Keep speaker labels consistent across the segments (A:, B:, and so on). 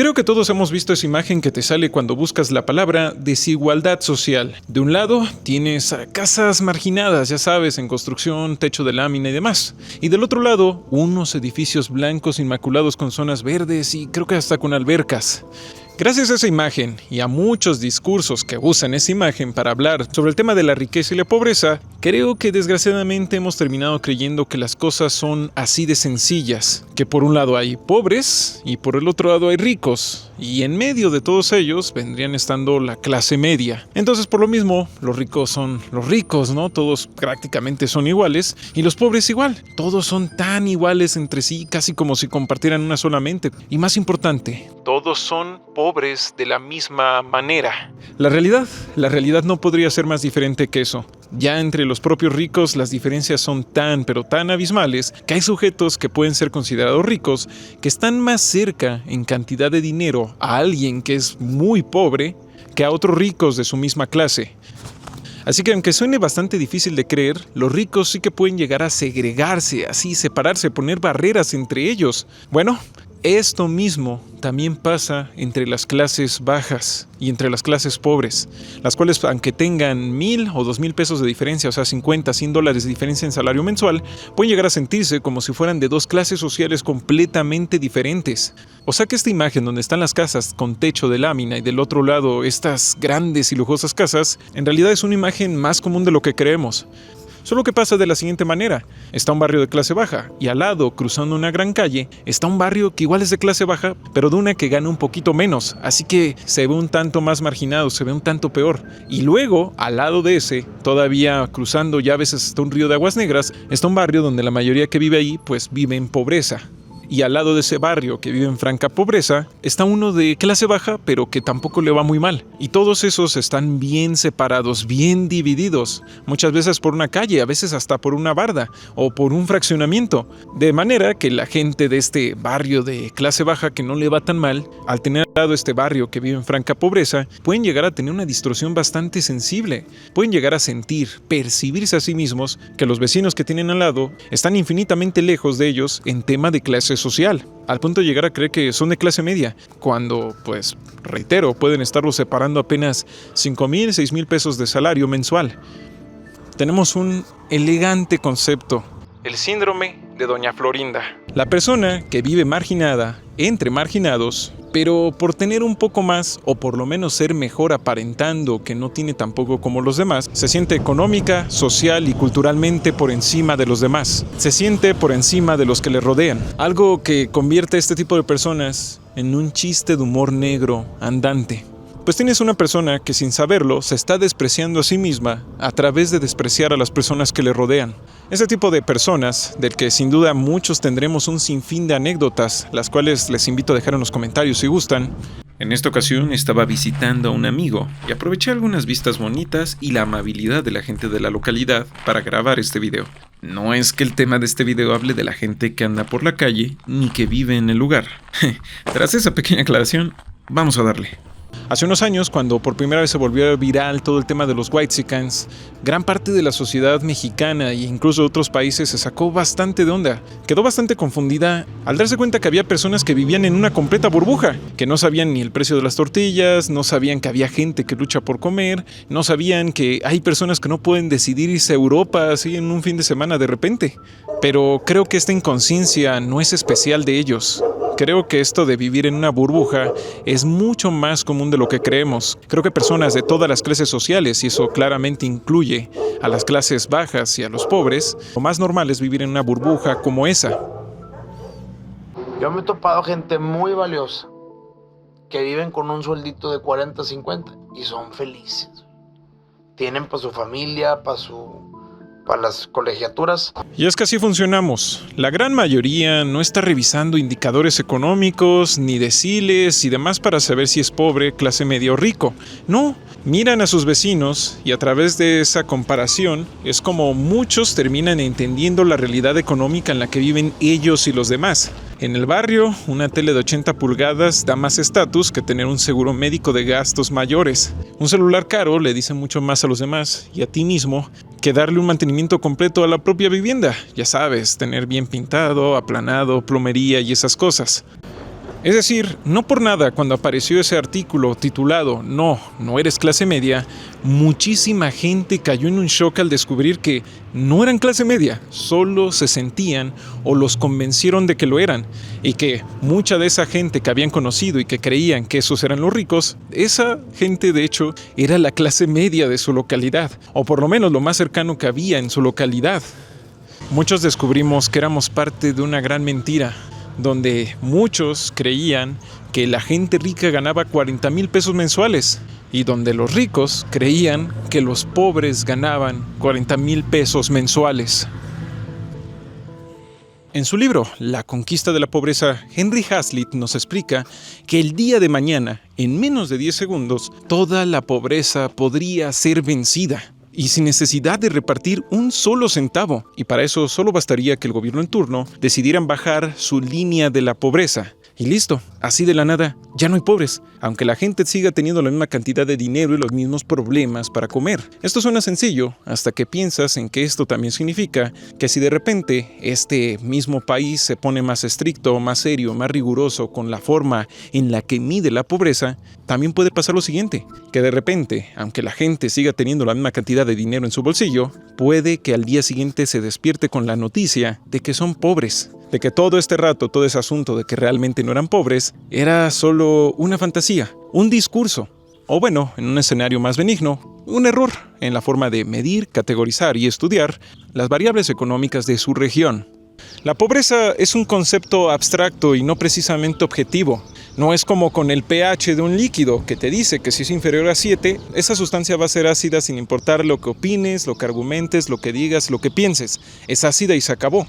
A: Creo que todos hemos visto esa imagen que te sale cuando buscas la palabra desigualdad social. De un lado tienes casas marginadas, ya sabes, en construcción, techo de lámina y demás. Y del otro lado, unos edificios blancos inmaculados con zonas verdes y creo que hasta con albercas. Gracias a esa imagen y a muchos discursos que usan esa imagen para hablar sobre el tema de la riqueza y la pobreza, creo que desgraciadamente hemos terminado creyendo que las cosas son así de sencillas, que por un lado hay pobres y por el otro lado hay ricos, y en medio de todos ellos vendrían estando la clase media. Entonces, por lo mismo, los ricos son los ricos, ¿no? Todos prácticamente son iguales, y los pobres igual. Todos son tan iguales entre sí, casi como si compartieran una sola mente. Y más importante, todos son pobres de la misma manera. La realidad no podría ser más diferente que eso. Ya entre los propios ricos las diferencias son pero tan abismales que hay sujetos que pueden ser considerados ricos que están más cerca en cantidad de dinero a alguien que es muy pobre que a otros ricos de su misma clase. Así que aunque suene bastante difícil de creer, los ricos sí que pueden llegar a segregarse, así separarse, poner barreras entre ellos. Bueno, esto mismo también pasa entre las clases bajas y entre las clases pobres, las cuales aunque tengan 1,000 o 2,000 pesos de diferencia, o sea 50, $100 de diferencia en salario mensual, pueden llegar a sentirse como si fueran de dos clases sociales completamente diferentes. O sea que esta imagen donde están las casas con techo de lámina y del otro lado estas grandes y lujosas casas, en realidad es una imagen más común de lo que creemos. Solo que pasa de la siguiente manera. Está un barrio de clase baja y al lado, cruzando una gran calle, está un barrio que igual es de clase baja, pero de una que gana un poquito menos. Así que se ve un tanto más marginado, se ve un tanto peor. Y luego, al lado de ese, todavía cruzando ya a veces hasta un río de aguas negras, está un barrio donde la mayoría que vive ahí, pues vive en pobreza. Y al lado de ese barrio que vive en franca pobreza, está uno de clase baja, pero que tampoco le va muy mal. Y todos esos están bien separados, bien divididos. Muchas veces por una calle, a veces hasta por una barda o por un fraccionamiento. De manera que la gente de este barrio de clase baja que no le va tan mal, al tener al lado este barrio que vive en franca pobreza, pueden llegar a tener una distorsión bastante sensible. Pueden llegar a sentir, percibirse a sí mismos que los vecinos que tienen al lado están infinitamente lejos de ellos en tema de clase social, al punto de llegar a creer que son de clase media, cuando, pues, reitero, pueden estarlos separando apenas 5,000, 6,000 pesos de salario mensual. Tenemos un elegante concepto, el síndrome de Doña Florinda. La persona que vive marginada, entre marginados, pero por tener un poco más o por lo menos ser mejor aparentando que no tiene tampoco como los demás, se siente económica, social y culturalmente por encima de los demás. Se siente por encima de los que le rodean. Algo que convierte a este tipo de personas en un chiste de humor negro andante. Pues tienes una persona que sin saberlo se está despreciando a sí misma a través de despreciar a las personas que le rodean. Ese tipo de personas, del que sin duda muchos tendremos un sinfín de anécdotas, las cuales les invito a dejar en los comentarios si gustan. En esta ocasión estaba visitando a un amigo y aproveché algunas vistas bonitas y la amabilidad de la gente de la localidad para grabar este video. No es que el tema de este video hable de la gente que anda por la calle ni que vive en el lugar. Tras esa pequeña aclaración, vamos a darle. Hace unos años, cuando por primera vez se volvió viral todo el tema de los whitexicans, gran parte de la sociedad mexicana e incluso de otros países se sacó bastante de onda. Quedó bastante confundida al darse cuenta que había personas que vivían en una completa burbuja, que no sabían ni el precio de las tortillas, no sabían que había gente que lucha por comer, no sabían que hay personas que no pueden decidir irse a Europa así en un fin de semana de repente. Pero creo que esta inconsciencia no es especial de ellos. Creo que esto de vivir en una burbuja es mucho más común de lo que creemos. Creo que personas de todas las clases sociales, y eso claramente incluye a las clases bajas y a los pobres, lo más normal es vivir en una burbuja como esa.
B: Yo me he topado gente muy valiosa que viven con un sueldito de 40, 50 y son felices. Tienen para su familia, para las colegiaturas.
A: Y es que así funcionamos. La gran mayoría no está revisando indicadores económicos, ni deciles y demás para saber si es pobre, clase media o rico. No, miran a sus vecinos y a través de esa comparación es como muchos terminan entendiendo la realidad económica en la que viven ellos y los demás. En el barrio, una tele de 80 pulgadas da más estatus que tener un seguro médico de gastos mayores. Un celular caro le dice mucho más a los demás y a ti mismo que darle un mantenimiento completo a la propia vivienda. Ya sabes, tener bien pintado, aplanado, plomería y esas cosas. Es decir, no por nada cuando apareció ese artículo titulado No eres clase media, muchísima gente cayó en un shock al descubrir que no eran clase media, solo se sentían o los convencieron de que lo eran, y que mucha de esa gente que habían conocido y que creían que esos eran los ricos, esa gente de hecho era la clase media de su localidad, o por lo menos lo más cercano que había en su localidad. Muchos descubrimos que éramos parte de una gran mentira, donde muchos creían que la gente rica ganaba 40,000 pesos mensuales y donde los ricos creían que los pobres ganaban 40,000 pesos mensuales. En su libro La conquista de la pobreza, Henry Hazlitt nos explica que el día de mañana, en menos de 10 segundos, toda la pobreza podría ser vencida. Y sin necesidad de repartir un solo centavo. Y para eso solo bastaría que el gobierno en turno decidieran bajar su línea de la pobreza. Y listo, así de la nada, ya no hay pobres, aunque la gente siga teniendo la misma cantidad de dinero y los mismos problemas para comer. Esto suena sencillo, hasta que piensas en que esto también significa que si de repente este mismo país se pone más estricto, más serio, más riguroso con la forma en la que mide la pobreza, también puede pasar lo siguiente, que de repente, aunque la gente siga teniendo la misma cantidad de dinero en su bolsillo, puede que al día siguiente se despierte con la noticia de que son pobres. De que todo este rato, todo ese asunto de que realmente no eran pobres, era solo una fantasía, un discurso, o bueno, en un escenario más benigno, un error en la forma de medir, categorizar y estudiar las variables económicas de su región. La pobreza es un concepto abstracto y no precisamente objetivo. No es como con el pH de un líquido que te dice que si es inferior a 7, esa sustancia va a ser ácida sin importar lo que opines, lo que argumentes, lo que digas, lo que pienses. Es ácida y se acabó.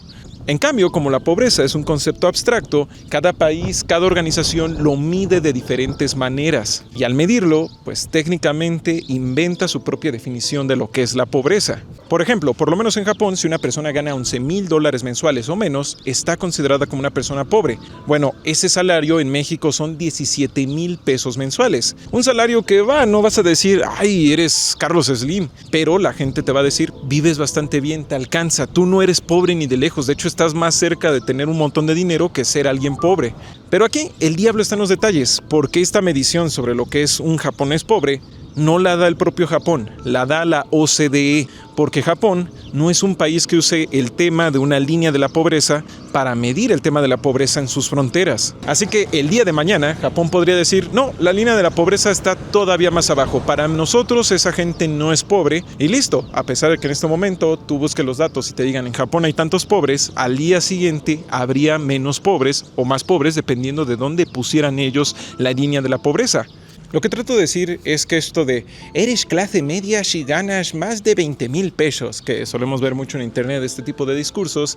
A: En cambio, como la pobreza es un concepto abstracto, cada país, cada organización lo mide de diferentes maneras. Y al medirlo, pues técnicamente inventa su propia definición de lo que es la pobreza. Por ejemplo, por lo menos en Japón, si una persona gana $11,000 mensuales o menos, está considerada como una persona pobre. Bueno, ese salario en México son 17,000 pesos mensuales. Un salario que no vas a decir, ay, eres Carlos Slim, pero la gente te va a decir, vives bastante bien, te alcanza, tú no eres pobre ni de lejos, de hecho estás más cerca de tener un montón de dinero que ser alguien pobre. Pero aquí el diablo está en los detalles, porque esta medición sobre lo que es un japonés pobre no la da el propio Japón, la da la OCDE, porque Japón no es un país que use el tema de una línea de la pobreza para medir el tema de la pobreza en sus fronteras. Así que el día de mañana Japón podría decir, no, la línea de la pobreza está todavía más abajo, para nosotros esa gente no es pobre y listo. A pesar de que en este momento tú busques los datos y te digan en Japón hay tantos pobres, al día siguiente habría menos pobres o más pobres dependiendo de dónde pusieran ellos la línea de la pobreza. Lo que trato de decir es que esto de eres clase media si ganas más de 20,000 pesos, que solemos ver mucho en internet, este tipo de discursos,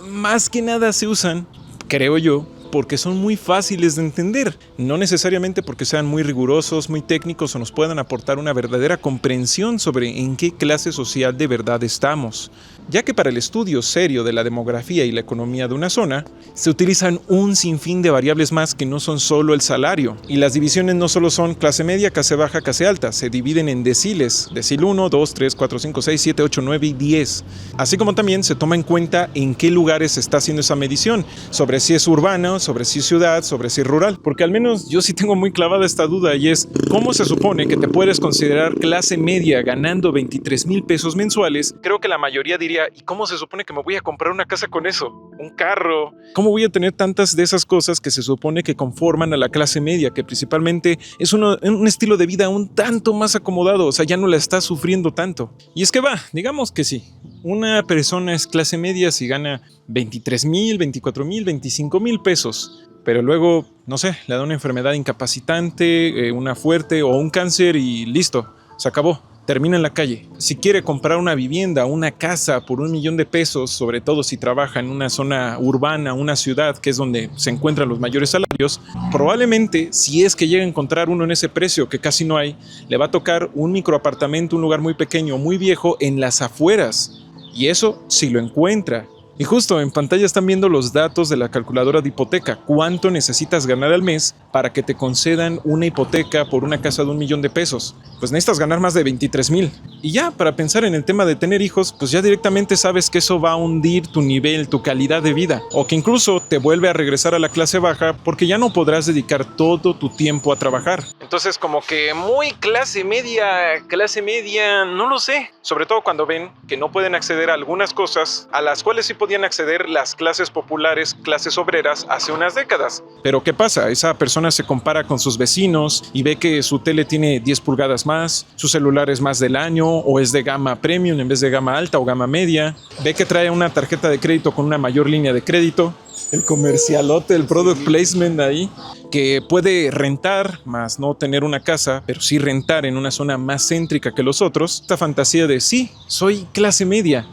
A: más que nada se usan, creo yo, porque son muy fáciles de entender, no necesariamente porque sean muy rigurosos, muy técnicos o nos puedan aportar una verdadera comprensión sobre en qué clase social de verdad estamos. Ya que para el estudio serio de la demografía y la economía de una zona, se utilizan un sinfín de variables más que no son solo el salario. Y las divisiones no solo son clase media, clase baja, clase alta, se dividen en deciles, decil 1, 2, 3, 4, 5, 6, 7, 8, 9 y 10. Así como también se toma en cuenta en qué lugares se está haciendo esa medición, sobre si es urbano, sobre si es ciudad, sobre si es rural. Porque al menos yo sí tengo muy clavada esta duda y es, ¿cómo se supone que te puedes considerar clase media ganando 23,000 pesos mensuales? Creo que la mayoría diría, ¿y cómo se supone que me voy a comprar una casa con eso? ¿Un carro? ¿Cómo voy a tener tantas de esas cosas que se supone que conforman a la clase media, que principalmente es un estilo de vida un tanto más acomodado? O sea, ya no la está sufriendo tanto. Y es que digamos que sí. Una persona es clase media si gana 23,000, 24,000, 25,000 pesos. Pero luego, no sé, le da una enfermedad incapacitante, una fuerte o un cáncer y listo, se acabó. Termina en la calle. Si quiere comprar una vivienda, una casa por 1,000,000 de pesos, sobre todo si trabaja en una zona urbana, una ciudad que es donde se encuentran los mayores salarios, probablemente, si es que llega a encontrar uno en ese precio, que casi no hay, le va a tocar un microapartamento, un lugar muy pequeño, muy viejo, en las afueras. Y eso si lo encuentra. Y justo en pantalla están viendo los datos de la calculadora de hipoteca. ¿Cuánto necesitas ganar al mes para que te concedan una hipoteca por una casa de 1,000,000 de pesos? Pues necesitas ganar más de 23,000. Y ya, para pensar en el tema de tener hijos, pues ya directamente sabes que eso va a hundir tu nivel, tu calidad de vida, o que incluso te vuelve a regresar a la clase baja porque ya no podrás dedicar todo tu tiempo a trabajar. Entonces como que muy clase media, no lo sé. Sobre todo cuando ven que no pueden acceder a algunas cosas a las cuales sí podían acceder las clases populares, clases obreras hace unas décadas. Pero ¿qué pasa? Esa persona se compara con sus vecinos y ve que su tele tiene 10 pulgadas más, su celular es más del año o es de gama premium en vez de gama alta o gama media, ve que trae una tarjeta de crédito con una mayor línea de crédito, el comercialote, el product placement ahí, que puede rentar, más no tener una casa, pero sí rentar en una zona más céntrica que los otros. Esta fantasía de sí, soy clase media.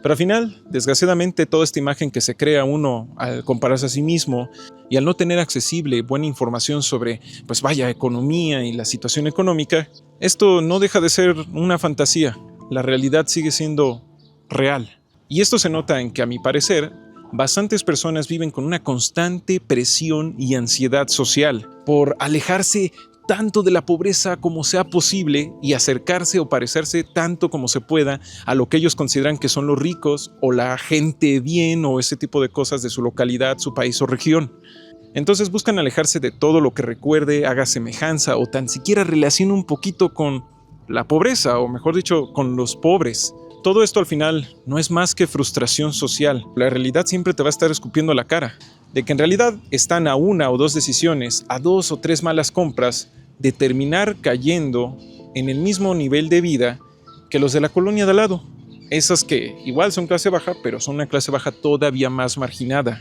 A: Pero al final, desgraciadamente, toda esta imagen que se crea uno al compararse a sí mismo y al no tener accesible buena información sobre, pues vaya, economía y la situación económica, esto no deja de ser una fantasía. La realidad sigue siendo real. Y esto se nota en que, a mi parecer, bastantes personas viven con una constante presión y ansiedad social por alejarse tanto de la pobreza como sea posible y acercarse o parecerse tanto como se pueda a lo que ellos consideran que son los ricos o la gente bien o ese tipo de cosas de su localidad, su país o región. Entonces buscan alejarse de todo lo que recuerde, haga semejanza o tan siquiera relacione un poquito con la pobreza, o mejor dicho, con los pobres. Todo esto al final no es más que frustración social. La realidad siempre te va a estar escupiendo la cara, de que en realidad están a una o dos decisiones, a 2 o 3 malas compras, de terminar cayendo en el mismo nivel de vida que los de la colonia de al lado. Esas que igual son clase baja, pero son una clase baja todavía más marginada.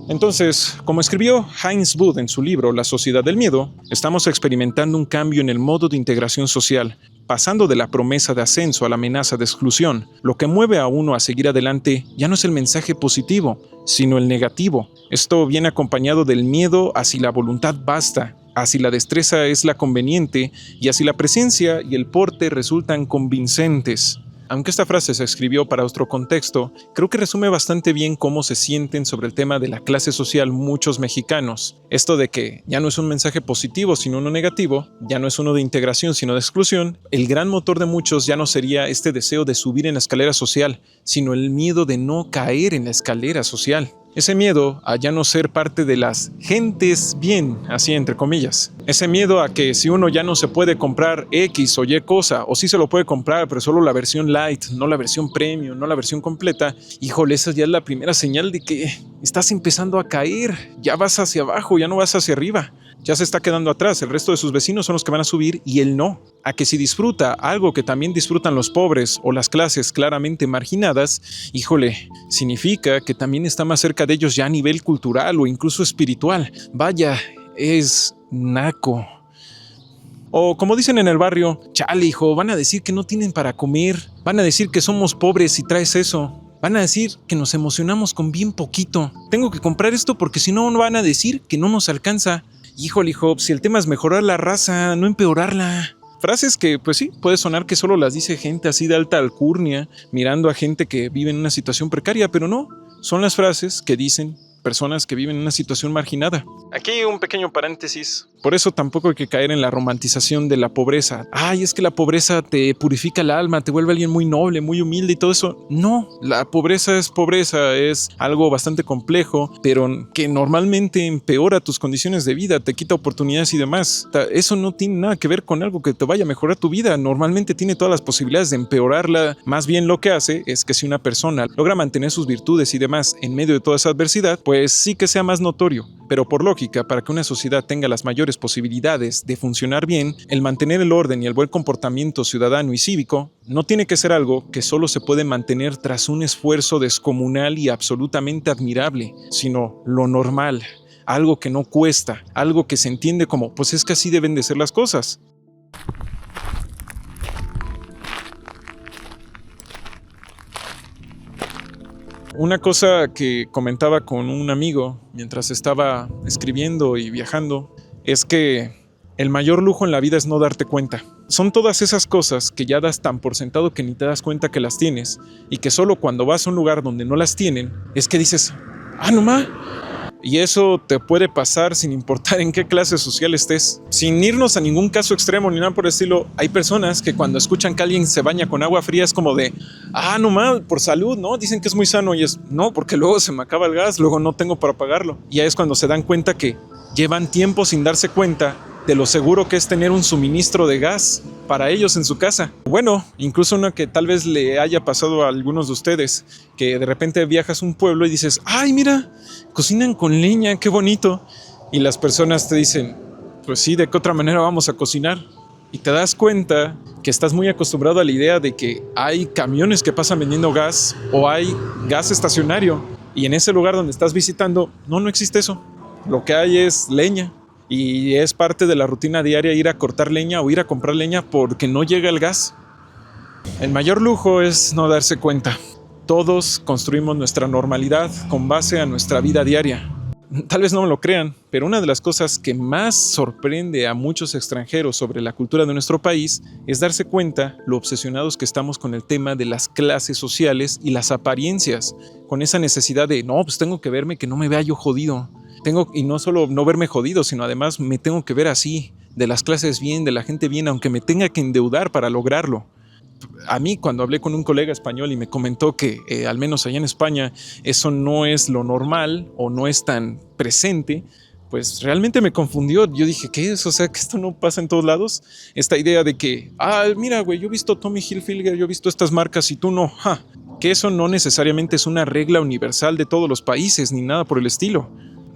A: Entonces, como escribió Heinz Bud en su libro La sociedad del miedo, estamos experimentando un cambio en el modo de integración social, pasando de la promesa de ascenso a la amenaza de exclusión. Lo que mueve a uno a seguir adelante ya no es el mensaje positivo, sino el negativo. Esto viene acompañado del miedo a si la voluntad basta, a si la destreza es la conveniente y a si la presencia y el porte resultan convincentes. Aunque esta frase se escribió para otro contexto, creo que resume bastante bien cómo se sienten sobre el tema de la clase social muchos mexicanos. Esto de que ya no es un mensaje positivo sino uno negativo, ya no es uno de integración sino de exclusión. El gran motor de muchos ya no sería este deseo de subir en la escalera social, sino el miedo de no caer en la escalera social. Ese miedo a ya no ser parte de las gentes bien, así entre comillas. Ese miedo a que si uno ya no se puede comprar X o Y cosa, o sí se lo puede comprar, pero solo la versión light, no la versión premium, no la versión completa, híjole, esa ya es la primera señal de que estás empezando a caer, ya vas hacia abajo, ya no vas hacia arriba. Ya se está quedando atrás, el resto de sus vecinos son los que van a subir y él no. A que si disfruta algo que también disfrutan los pobres o las clases claramente marginadas, híjole, significa que también está más cerca de ellos ya a nivel cultural o incluso espiritual. Vaya, es naco. O como dicen en el barrio, chale hijo, van a decir que no tienen para comer, van a decir que somos pobres si traes eso. Van a decir que nos emocionamos con bien poquito. Tengo que comprar esto porque si no van a decir que no nos alcanza. Híjole, hijo, si el tema es mejorar la raza, no empeorarla. Frases que, pues sí, puede sonar que solo las dice gente así de alta alcurnia, mirando a gente que vive en una situación precaria, pero no, son las frases que dicen personas que viven en una situación marginada. Aquí un pequeño paréntesis. Por eso tampoco hay que caer en la romantización de la pobreza. Ay, es que la pobreza te purifica el alma, te vuelve alguien muy noble, muy humilde y todo eso. No, la pobreza, es algo bastante complejo, pero que normalmente empeora tus condiciones de vida, te quita oportunidades y demás. Eso no tiene nada que ver con algo que te vaya a mejorar tu vida. Normalmente tiene todas las posibilidades de empeorarla. Más bien lo que hace es que si una persona logra mantener sus virtudes y demás en medio de toda esa adversidad, pues sí que sea más notorio. Pero por lógica, para que una sociedad tenga las mayores posibilidades de funcionar bien, el mantener el orden y el buen comportamiento ciudadano y cívico no tiene que ser algo que solo se puede mantener tras un esfuerzo descomunal y absolutamente admirable, sino lo normal, algo que no cuesta, algo que se entiende como, pues es que así deben de ser las cosas. Una cosa que comentaba con un amigo mientras estaba escribiendo y viajando es que el mayor lujo en la vida es no darte cuenta. Son todas esas cosas que ya das tan por sentado que ni te das cuenta que las tienes y que solo cuando vas a un lugar donde no las tienen es que dices, ¡ah, no ma! Y eso te puede pasar sin importar en qué clase social estés. Sin irnos a ningún caso extremo ni nada por el estilo, hay personas que cuando escuchan que alguien se baña con agua fría es como de, no mal, por salud, ¿no? Dicen que es muy sano y es, no, porque luego se me acaba el gas, luego no tengo para pagarlo. Y ahí es cuando se dan cuenta que llevan tiempo sin darse cuenta de lo seguro que es tener un suministro de gas para ellos en su casa. Bueno, incluso una que tal vez le haya pasado a algunos de ustedes, que de repente viajas a un pueblo y dices, ¡ay, mira! Cocinan con leña, qué bonito. Y las personas te dicen, pues sí, ¿de qué otra manera vamos a cocinar? Y te das cuenta que estás muy acostumbrado a la idea de que hay camiones que pasan vendiendo gas o hay gas estacionario. Y en ese lugar donde estás visitando, no existe eso. Lo que hay es leña. Y es parte de la rutina diaria ir a cortar leña o ir a comprar leña porque no llega el gas. El mayor lujo es no darse cuenta. Todos construimos nuestra normalidad con base a nuestra vida diaria. Tal vez no me lo crean, pero una de las cosas que más sorprende a muchos extranjeros sobre la cultura de nuestro país es darse cuenta lo obsesionados que estamos con el tema de las clases sociales y las apariencias, con esa necesidad de, no, pues tengo que verme que no me vea yo jodido. Y no solo no verme jodido, sino además me tengo que ver así, de las clases bien, de la gente bien, aunque me tenga que endeudar para lograrlo. A mí, cuando hablé con un colega español y me comentó que al menos allá en España eso no es lo normal o no es tan presente, pues realmente me confundió. Yo dije, ¿qué es? O sea, que esto no pasa en todos lados. Esta idea de que, mira, güey, yo he visto Tommy Hilfiger, yo he visto estas marcas y tú no. Que eso no necesariamente es una regla universal de todos los países ni nada por el estilo.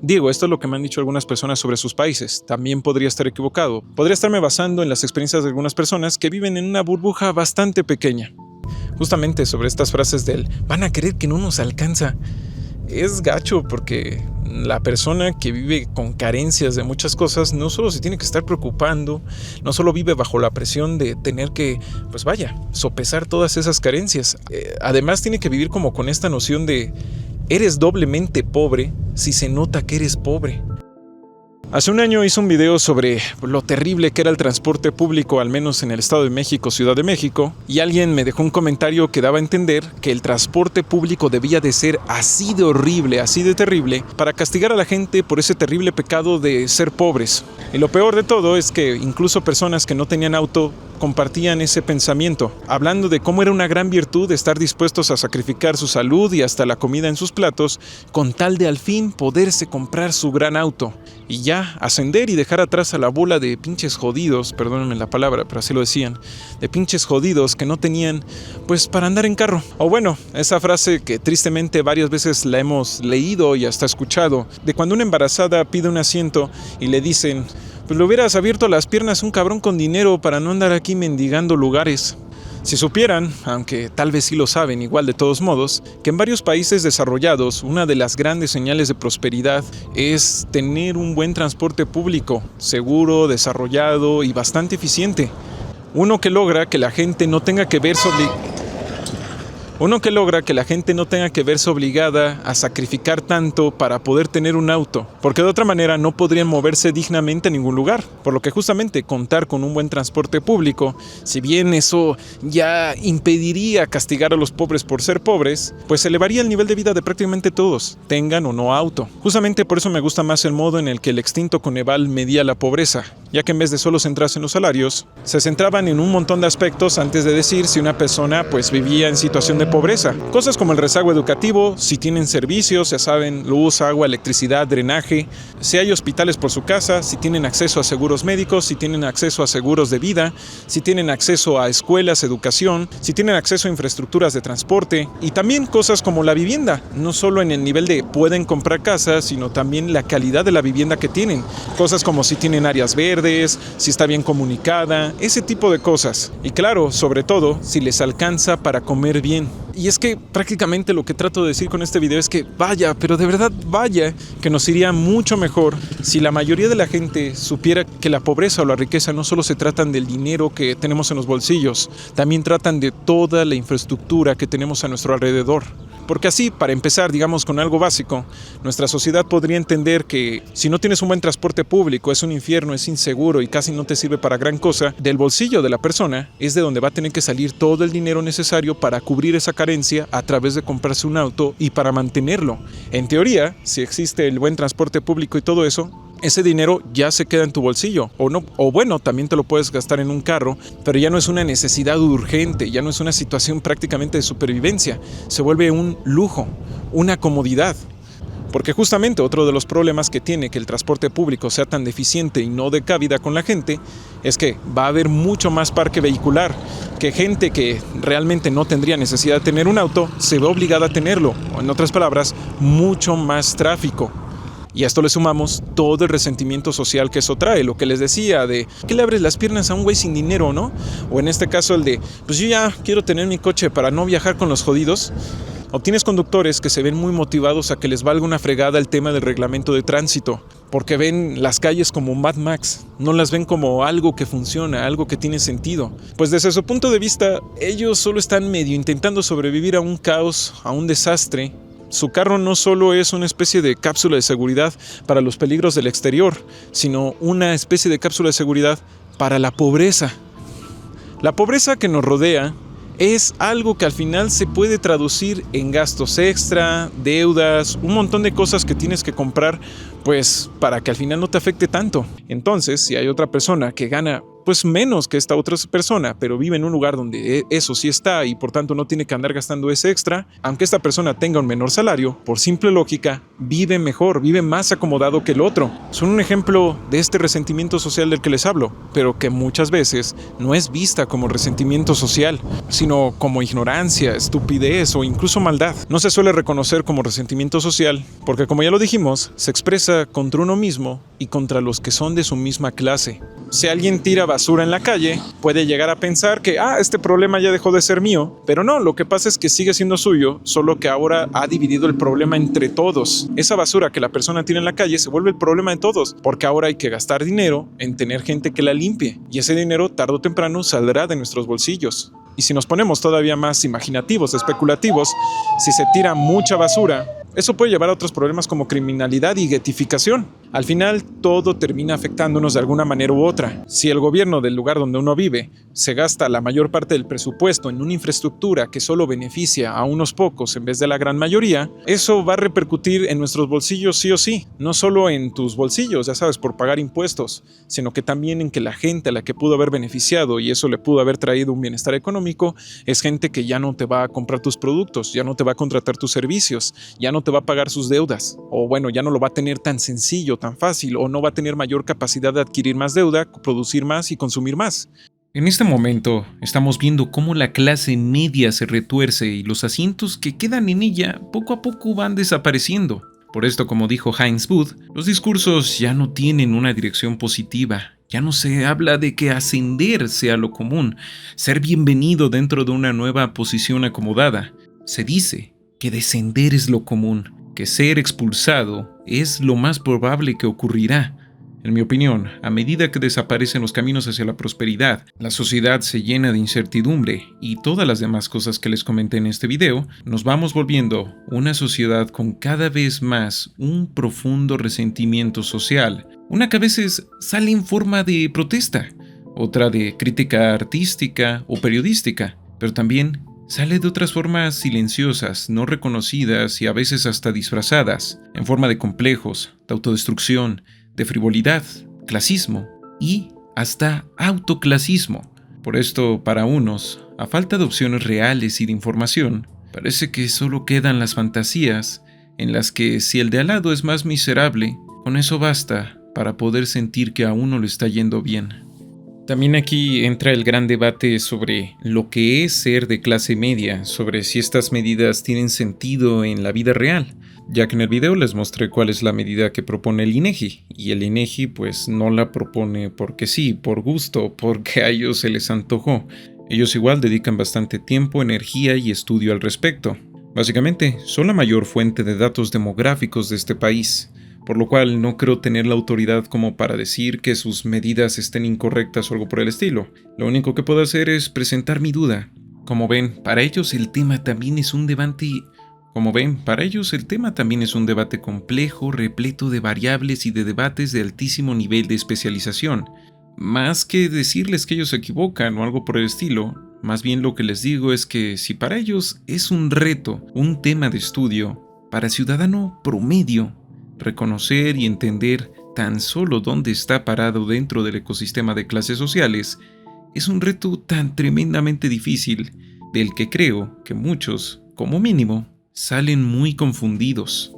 A: Digo, esto es lo que me han dicho algunas personas sobre sus países. También podría estar equivocado. Podría estarme basando en las experiencias de algunas personas que viven en una burbuja bastante pequeña. Justamente sobre estas frases del van a creer que no nos alcanza. Es gacho porque la persona que vive con carencias de muchas cosas no solo se tiene que estar preocupando, no solo vive bajo la presión de tener que, sopesar todas esas carencias. Además tiene que vivir como con esta noción de eres doblemente pobre si se nota que eres pobre. Hace un año hice un video sobre lo terrible que era el transporte público, al menos en el Estado de México, Ciudad de México, y alguien me dejó un comentario que daba a entender que el transporte público debía de ser así de horrible, así de terrible, para castigar a la gente por ese terrible pecado de ser pobres. Y lo peor de todo es que incluso personas que no tenían auto compartían ese pensamiento, hablando de cómo era una gran virtud estar dispuestos a sacrificar su salud y hasta la comida en sus platos con tal de al fin poderse comprar su gran auto y ya ascender y dejar atrás a la bola de pinches jodidos, perdónenme la palabra, pero así lo decían, de pinches jodidos que no tenían pues para andar en carro. O bueno, esa frase que tristemente varias veces la hemos leído y hasta escuchado, de cuando una embarazada pide un asiento y le dicen, pues le hubieras abierto las piernas a un cabrón con dinero para no andar aquí mendigando lugares. Si supieran, aunque tal vez sí lo saben igual de todos modos, que en varios países desarrollados una de las grandes señales de prosperidad es tener un buen transporte público, seguro, desarrollado y bastante eficiente. Uno que logra que la gente no tenga que verse obligada a sacrificar tanto para poder tener un auto, porque de otra manera no podrían moverse dignamente a ningún lugar, por lo que justamente contar con un buen transporte público, si bien eso ya impediría castigar a los pobres por ser pobres, pues elevaría el nivel de vida de prácticamente todos, tengan o no auto. Justamente por eso me gusta más el modo en el que el extinto Coneval medía la pobreza, ya que en vez de solo centrarse en los salarios, se centraban en un montón de aspectos antes de decir si una persona pues vivía en situación de pobreza. Cosas como el rezago educativo, si tienen servicios, ya saben, luz, agua, electricidad, drenaje, si hay hospitales por su casa, si tienen acceso a seguros médicos, si tienen acceso a seguros de vida, si tienen acceso a escuelas, educación, si tienen acceso a infraestructuras de transporte y también cosas como la vivienda, no solo en el nivel de pueden comprar casa, sino también la calidad de la vivienda que tienen. Cosas como si tienen áreas verdes, si está bien comunicada, ese tipo de cosas. Y claro, sobre todo, si les alcanza para comer bien. Y es que prácticamente lo que trato de decir con este video es que vaya, pero de verdad vaya, que nos iría mucho mejor si la mayoría de la gente supiera que la pobreza o la riqueza no solo se tratan del dinero que tenemos en los bolsillos, también tratan de toda la infraestructura que tenemos a nuestro alrededor. Porque así, para empezar, digamos, con algo básico, nuestra sociedad podría entender que si no tienes un buen transporte público, es un infierno, es inseguro y casi no te sirve para gran cosa, del bolsillo de la persona es de donde va a tener que salir todo el dinero necesario para cubrir esa carencia a través de comprarse un auto y para mantenerlo. En teoría, si existe el buen transporte público y todo eso, ese dinero ya se queda en tu bolsillo, o no, o bueno, también te lo puedes gastar en un carro, pero ya no es una necesidad urgente, ya no es una situación prácticamente de supervivencia, se vuelve un lujo, una comodidad. Porque justamente otro de los problemas que tiene que el transporte público sea tan deficiente y no de cabida con la gente es que va a haber mucho más parque vehicular, que gente que realmente no tendría necesidad de tener un auto se ve obligada a tenerlo, o en otras palabras, mucho más tráfico. Y a esto le sumamos todo el resentimiento social que eso trae, lo que les decía de que le abres las piernas a un güey sin dinero, ¿no? O en este caso el de, pues yo ya quiero tener mi coche para no viajar con los jodidos. Obtienes conductores que se ven muy motivados a que les valga una fregada el tema del reglamento de tránsito, porque ven las calles como Mad Max, no las ven como algo que funciona, algo que tiene sentido. Pues desde su punto de vista, ellos solo están medio intentando sobrevivir a un caos, a un desastre. Su carro no solo es una especie de cápsula de seguridad para los peligros del exterior, sino una especie de cápsula de seguridad para la pobreza. La pobreza que nos rodea es algo que al final se puede traducir en gastos extra, deudas, un montón de cosas que tienes que comprar, pues para que al final no te afecte tanto. Entonces, si hay otra persona que gana pues menos que esta otra persona, pero vive en un lugar donde eso sí está y por tanto no tiene que andar gastando ese extra, aunque esta persona tenga un menor salario, por simple lógica, vive mejor, vive más acomodado que el otro. Son un ejemplo de este resentimiento social del que les hablo, pero que muchas veces no es vista como resentimiento social, sino como ignorancia, estupidez o incluso maldad. No se suele reconocer como resentimiento social, porque como ya lo dijimos, se expresa contra uno mismo y contra los que son de su misma clase. Si alguien tira basura en la calle, puede llegar a pensar que este problema ya dejó de ser mío, pero no, lo que pasa es que sigue siendo suyo, solo que ahora ha dividido el problema entre todos. Esa basura que la persona tira en la calle se vuelve el problema de todos, porque ahora hay que gastar dinero en tener gente que la limpie, y ese dinero tarde o temprano saldrá de nuestros bolsillos. Y si nos ponemos todavía más imaginativos, especulativos, si se tira mucha basura, eso puede llevar a otros problemas como criminalidad y getificación. Al final, todo termina afectándonos de alguna manera u otra. Si el gobierno del lugar donde uno vive se gasta la mayor parte del presupuesto en una infraestructura que solo beneficia a unos pocos en vez de la gran mayoría, eso va a repercutir en nuestros bolsillos sí o sí. No solo en tus bolsillos, ya sabes, por pagar impuestos, sino que también en que la gente a la que pudo haber beneficiado y eso le pudo haber traído un bienestar económico es gente que ya no te va a comprar tus productos, ya no te va a contratar tus servicios, ya no te va a pagar sus deudas, o bueno, ya no lo va a tener tan sencillo, tan fácil, o no va a tener mayor capacidad de adquirir más deuda, producir más y consumir más.
C: En este momento estamos viendo cómo la clase media se retuerce y los asientos que quedan en ella poco a poco van desapareciendo. Por esto, como dijo Heinz Booth, los discursos ya no tienen una dirección positiva. Ya no se habla de que ascender sea lo común, ser bienvenido dentro de una nueva posición acomodada. Se dice que descender es lo común, que ser expulsado es lo más probable que ocurrirá. En mi opinión, a medida que desaparecen los caminos hacia la prosperidad, la sociedad se llena de incertidumbre y todas las demás cosas que les comenté en este video, nos vamos volviendo una sociedad con cada vez más un profundo resentimiento social, una que a veces sale en forma de protesta, otra de crítica artística o periodística, pero también sale de otras formas silenciosas, no reconocidas y a veces hasta disfrazadas, en forma de complejos, de autodestrucción, de frivolidad, clasismo y hasta autoclasismo. Por esto, para unos, a falta de opciones reales y de información, parece que solo quedan las fantasías en las que si el de al lado es más miserable, con eso basta para poder sentir que a uno le está yendo bien. También aquí entra el gran debate sobre lo que es ser de clase media, sobre si estas medidas tienen sentido en la vida real, ya que en el video les mostré cuál es la medida que propone el INEGI, y el INEGI pues no la propone porque sí, por gusto, porque a ellos se les antojó. Ellos igual dedican bastante tiempo, energía y estudio al respecto. Básicamente, son la mayor fuente de datos demográficos de este país, por lo cual no creo tener la autoridad como para decir que sus medidas estén incorrectas o algo por el estilo. Lo único que puedo hacer es presentar mi duda. Como ven, para ellos el tema también es un debate Como ven, para ellos el tema también es un debate complejo, repleto de variables y de debates de altísimo nivel de especialización. Más que decirles que ellos se equivocan o algo por el estilo, más bien lo que les digo es que si para ellos es un reto, un tema de estudio, para ciudadano promedio, reconocer y entender tan solo dónde está parado dentro del ecosistema de clases sociales, es un reto tan tremendamente difícil, del que creo que muchos, como mínimo, salen muy confundidos.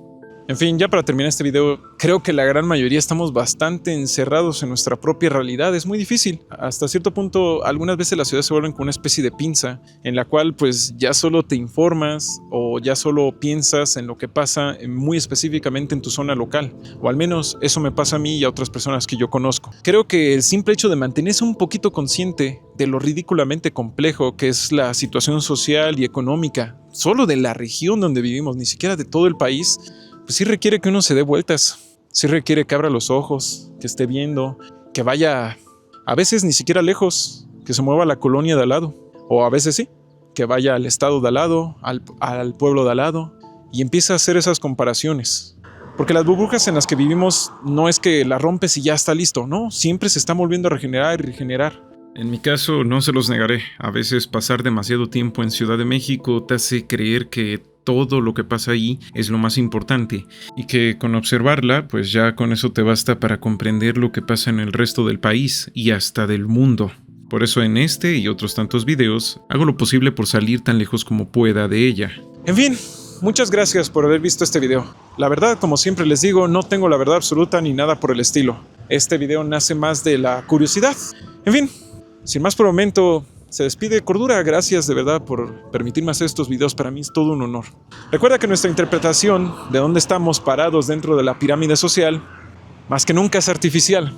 A: En fin, ya para terminar este video, creo que la gran mayoría estamos bastante encerrados en nuestra propia realidad. Es muy difícil. Hasta cierto punto, algunas veces las ciudades se vuelven como una especie de pinza, en la cual pues ya solo te informas o ya solo piensas en lo que pasa muy específicamente en tu zona local. O al menos eso me pasa a mí y a otras personas que yo conozco. Creo que el simple hecho de mantenerse un poquito consciente de lo ridículamente complejo que es la situación social y económica, solo de la región donde vivimos, ni siquiera de todo el país, pues sí requiere que uno se dé vueltas, sí requiere que abra los ojos, que esté viendo, que vaya, a veces ni siquiera lejos, que se mueva a la colonia de al lado, o a veces sí, que vaya al estado de al lado, al pueblo de al lado, y empiece a hacer esas comparaciones. Porque las burbujas en las que vivimos no es que la rompes y ya está listo, no, siempre se está volviendo a regenerar y regenerar.
C: En mi caso, no se los negaré, a veces pasar demasiado tiempo en Ciudad de México te hace creer que todo lo que pasa ahí es lo más importante y que con observarla, pues ya con eso te basta para comprender lo que pasa en el resto del país y hasta del mundo. Por eso en este y otros tantos videos hago lo posible por salir tan lejos como pueda de ella.
A: En fin, muchas gracias por haber visto este video. La verdad, como siempre les digo, no tengo la verdad absoluta ni nada por el estilo. Este video nace más de la curiosidad. En fin, sin más por el momento, se despide Cordura. Gracias de verdad por permitirme hacer estos videos. Para mí es todo un honor. Recuerda que nuestra interpretación de dónde estamos parados dentro de la pirámide social, más que nunca es artificial.